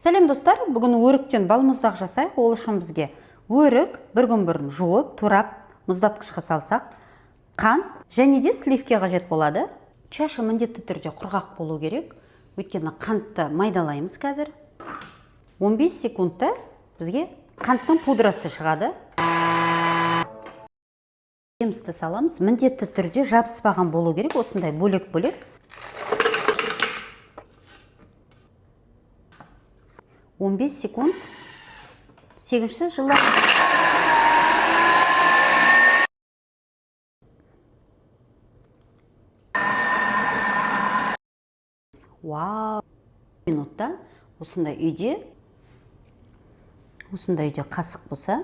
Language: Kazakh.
Сәлем достар, бүгін өріктен балмұздақ жасайық. Ол үшін бізге өрік бір күн бұрын жуып, турап, мұздатқышқа салсақ, қант және де сливке қажет болады. Чашы міндетті түрде құрғақ болу керек. Өйткені қантты майдалаймыз қазір. 15 секундта бізге қанттың пудрасы шығады. Жемісті саламыз. Міндетті түрде жабыспаған болу керек. Осындай бөлек-бөлек. 15 секунд. Сегізші жылы. Вау! Минутта осындай үйде қасық болса